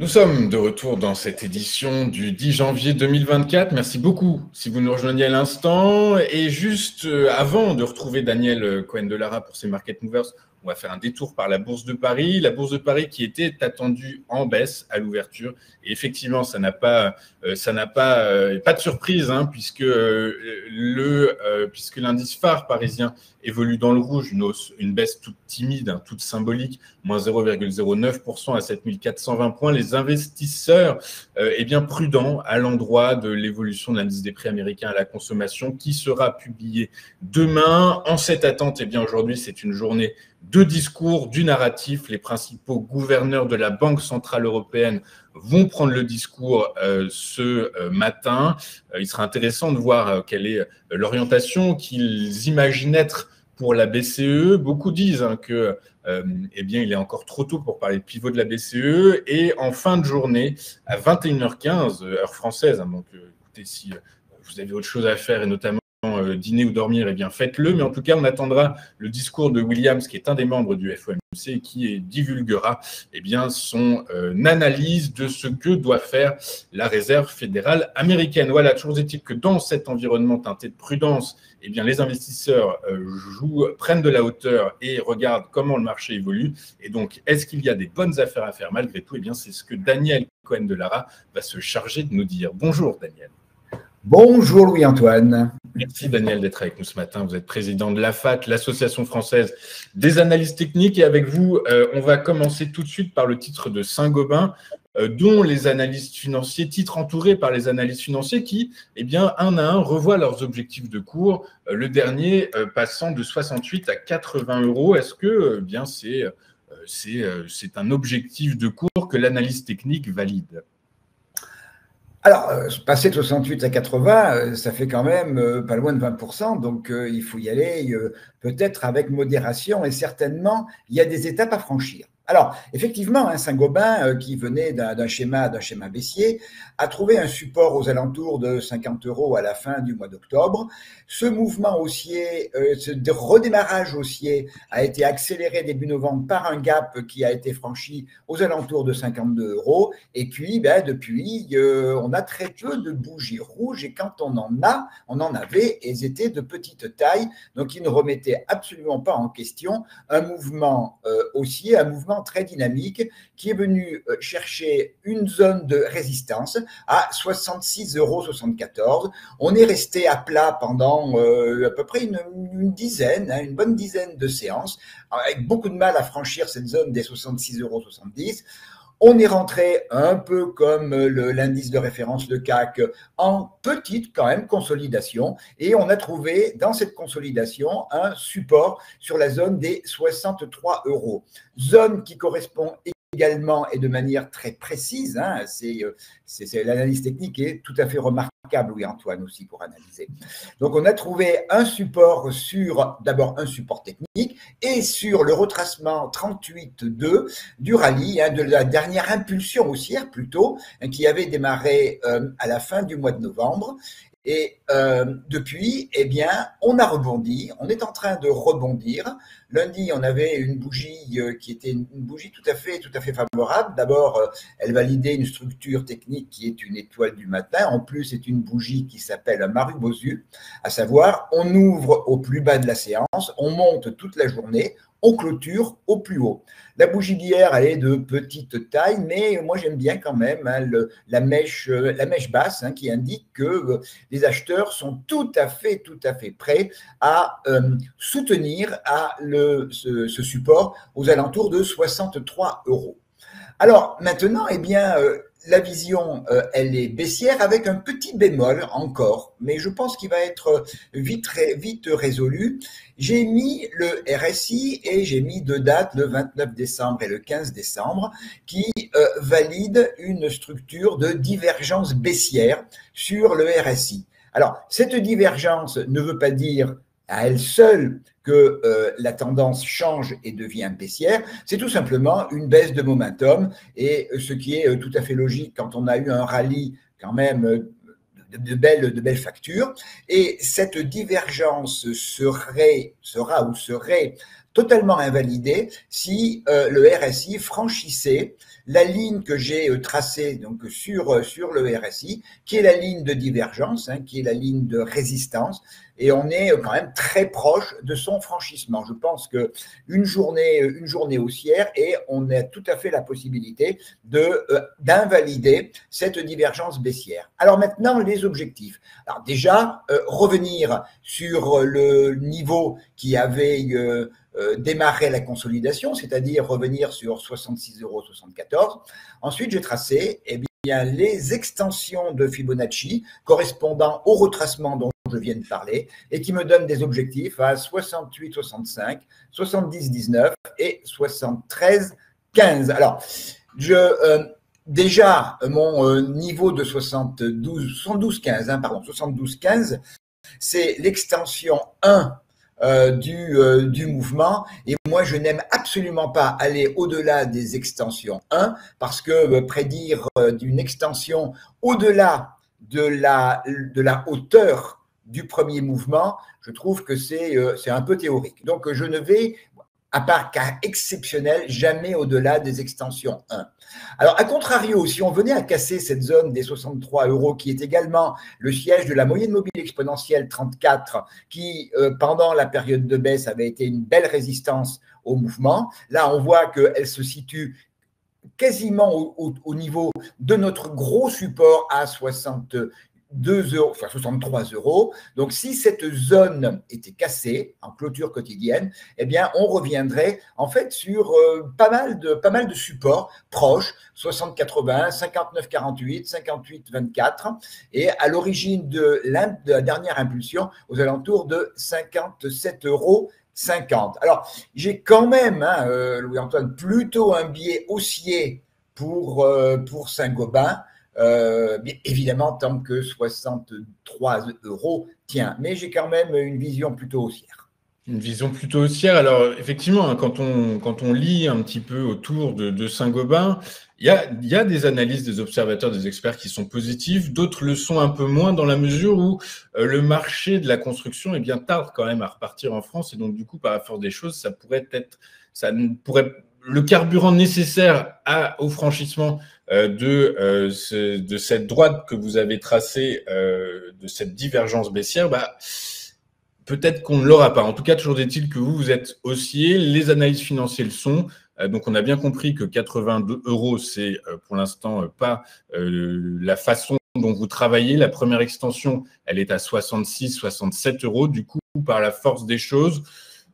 Nous sommes de retour dans cette édition du 10 janvier 2024. Merci beaucoup si vous nous rejoignez à l'instant. Et juste avant de retrouver Daniel Cohen-Delara pour ses Market Movers, on va faire un détour par la Bourse de Paris. La Bourse de Paris qui était attendue en baisse à l'ouverture. Et effectivement, ça n'a pas de surprise, hein, puisque l'indice phare parisien évolue dans le rouge, une baisse toute timide, hein, toute symbolique, moins 0,09% à 7420 points. Les investisseurs, bien prudents à l'endroit de l'évolution de l'indice des prix américains à la consommation qui sera publié demain. En cette attente, bien aujourd'hui, c'est une journée de discours, du narratif. Les principaux gouverneurs de la Banque centrale européenne vont prendre le discours ce matin. Il sera intéressant de voir quelle est l'orientation qu'ils imaginent être pour la BCE. Beaucoup disent que il est encore trop tôt pour parler de pivot de la BCE. Et en fin de journée, à 21h15, heure française, donc écoutez, si vous avez autre chose à faire, et notamment dîner ou dormir, faites-le. Mais en tout cas, on attendra le discours de Williams, qui est un des membres du FOMC et qui divulguera son analyse de ce que doit faire la Réserve fédérale américaine. Voilà, toujours est-il que dans cet environnement teinté de prudence, les investisseurs prennent de la hauteur et regardent comment le marché évolue. Et donc, est-ce qu'il y a des bonnes affaires à faire malgré tout? C'est ce que Daniel Cohen-Delara va se charger de nous dire. Bonjour Daniel. Bonjour Louis-Antoine. Merci Daniel d'être avec nous ce matin. Vous êtes président de l'AFAT, l'Association française des analystes techniques. Et avec vous, on va commencer tout de suite par le titre de Saint-Gobain, dont les analystes financiers, titre entouré par les analystes financiers qui, un à un, revoient leurs objectifs de cours. Le dernier passant de 68 à 80 euros. Est-ce que c'est un objectif de cours que l'analyse technique valide? Alors, passer de 68 à 80, ça fait quand même pas loin de 20%, donc il faut y aller peut-être avec modération et certainement, il y a des étapes à franchir. Alors, effectivement, Saint-Gobain, qui venait d'un schéma baissier, a trouvé un support aux alentours de 50 euros à la fin du mois d'octobre. Ce mouvement haussier, ce redémarrage haussier a été accéléré début novembre par un gap qui a été franchi aux alentours de 52 euros. Et puis, depuis, on a très peu de bougies rouges et quand on en avait, elles étaient de petite taille, donc ils ne remettaient absolument pas en question un mouvement haussier, un mouvement très dynamique qui est venu chercher une zone de résistance à 66,74 €. On est resté à plat pendant à peu près une bonne dizaine de séances, avec beaucoup de mal à franchir cette zone des 66,70 €. On est rentré un peu comme l'indice de référence, le CAC, en petite quand même consolidation et on a trouvé dans cette consolidation un support sur la zone des 63 euros. Zone qui correspond également et de manière très précise, c'est l'analyse technique est tout à fait remarquable, Louis-Antoine, aussi pour analyser. Donc on a trouvé un support d'abord un support technique et sur le retracement 38,2 du rallye, de la dernière impulsion haussière plutôt, qui avait démarré à la fin du mois de novembre. Et depuis, on a rebondi, on est en train de rebondir. Lundi, on avait une bougie qui était une bougie tout à fait favorable. D'abord, elle validait une structure technique qui est une étoile du matin. En plus, c'est une bougie qui s'appelle Marubozu, à savoir, on ouvre au plus bas de la séance, on monte toute la journée, on clôture au plus haut. La bougie d'hier, elle est de petite taille, mais moi j'aime bien quand même la mèche basse qui indique que les acheteurs sont tout à fait prêts à soutenir ce support aux alentours de 63 euros. Alors maintenant, la vision, elle est baissière avec un petit bémol encore, mais je pense qu'il va être vite résolu. J'ai mis le RSI et j'ai mis deux dates, le 29 décembre et le 15 décembre, qui valident une structure de divergence baissière sur le RSI. Alors, cette divergence ne veut pas dire à elle seule que la tendance change et devient baissière, c'est tout simplement une baisse de momentum et ce qui est tout à fait logique quand on a eu un rallye quand même de belles factures. Et cette divergence serait totalement invalidée si le RSI franchissait la ligne que j'ai tracée donc sur le RSI, qui est la ligne de divergence, hein, qui est la ligne de résistance, et on est quand même très proche de son franchissement. Je pense qu'une journée haussière, et on a tout à fait la possibilité d'invalider cette divergence baissière. Alors maintenant, les objectifs. Alors déjà, revenir sur le niveau qui avait démarré la consolidation, c'est-à-dire revenir sur 66,74 €. Ensuite, j'ai tracé les extensions de Fibonacci correspondant au retracement dont je viens de parler et qui me donnent des objectifs à 68,65, 70,19 et 73,15. Alors, déjà, mon niveau de 72,15, hein, pardon, 72,15, c'est l'extension 1 du mouvement, et moi je n'aime absolument pas aller au-delà des extensions 1 parce que prédire d'une extension au-delà de la hauteur du premier mouvement, je trouve que c'est un peu théorique. Donc je ne vais, à part cas exceptionnel, jamais au-delà des extensions 1. Alors, à contrario, si on venait à casser cette zone des 63 €, qui est également le siège de la moyenne mobile exponentielle 34, qui, pendant la période de baisse, avait été une belle résistance au mouvement, là, on voit qu'elle se situe quasiment au niveau de notre gros support à 62 €, enfin 63 €. Donc, si cette zone était cassée en clôture quotidienne, eh bien, on reviendrait en fait sur pas mal de supports proches, 60,80, 59,48, 58,24, et à l'origine de la dernière impulsion aux alentours de 57,50 €. Alors, j'ai quand même, hein, Louis-Antoine, plutôt un biais haussier pour Saint-Gobain. Bien évidemment, tant que 63 € tient. Mais j'ai quand même une vision plutôt haussière. Une vision plutôt haussière. Alors, effectivement, hein, quand on lit un petit peu autour de Saint-Gobain, il y a des analyses des observateurs, des experts qui sont positives. D'autres le sont un peu moins dans la mesure où le marché de la construction tarde quand même à repartir en France. Et donc, du coup, par la force des choses, le carburant nécessaire au franchissement de cette droite que vous avez tracée, de cette divergence baissière, peut-être qu'on ne l'aura pas. En tout cas, toujours est-il que vous êtes haussier. Les analyses financières le sont. Donc, on a bien compris que 82 €, c'est pour l'instant pas la façon dont vous travaillez. La première extension, elle est à 66, 67 €. Du coup, par la force des choses,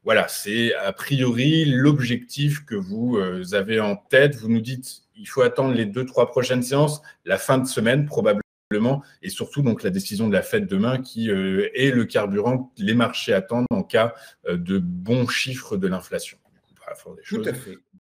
voilà, c'est a priori l'objectif que vous avez en tête. Vous nous dites il faut attendre les 2-3 prochaines séances, la fin de semaine probablement, et surtout donc la décision de la Fed demain qui est le carburant que les marchés attendent en cas de bons chiffres de l'inflation. Tout à fait.